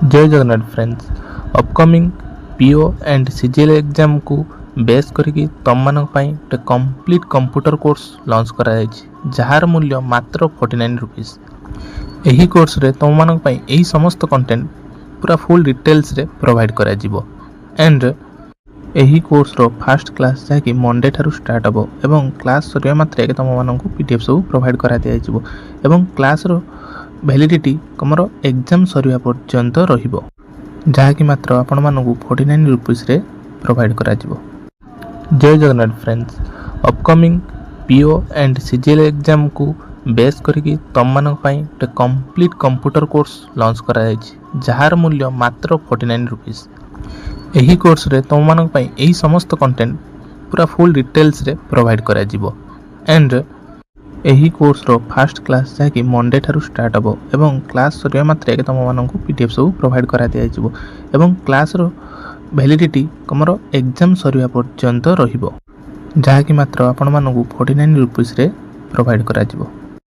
जय Jagannath friends. Upcoming PO and CGL exam को base करके तुम मानक पई एक कंप्लीट कंप्यूटर कोर्स लॉन्च करा जायछि जहार मूल्य मात्र 49 रुपीस। एही कोर्स रे तुम मानक पई एही समस्त कंटेंट पूरा फुल डिटेल्स रे प्रोवाइड करा जिवो एंड एही कोर्स रो फर्स्ट क्लास जाकि मंडे ठारू स्टार्ट हबो एवं क्लास सरिया मात्रे तुम मानक पीडीएफ सब प्रोवाइड करा दिया जिवो एवं क्लास रो वैलिडिटी तुमर एग्जाम सरिया पर्यंत रहिबो जहाँकि मात्र आपण मानकु 49 रुपीस रे प्रोवाइड करा जिवो। जय Jagannath friends. Upcoming PO and CGL exam को बेस करके तुम मानक पई एक कंप्लीट कंप्यूटर कोर्स लॉन्च करा जायछि जहार मूल्य मात्र 49 रुपीस। एही कोर्स रे तुम मानक पई एही समस्त कंटेंट पूरा फुल डिटेल्स रे प्रोवाइड करा जिवो एंड एही कोर्स रो फर्स्ट क्लास जाकि मंडे ठारू स्टार्ट हबो एवं क्लास सरिया मात्रे तुम मानकु पीडीएफ सब प्रोवाइड करा दिया जिवो एवं क्लास रो वैलिडिटी तुमर एग्जाम सरिया पर्यंत रहिबो जहाँकि मात्र आपण मानकु 49 रुपीस रे प्रोवाइड करा जिवो।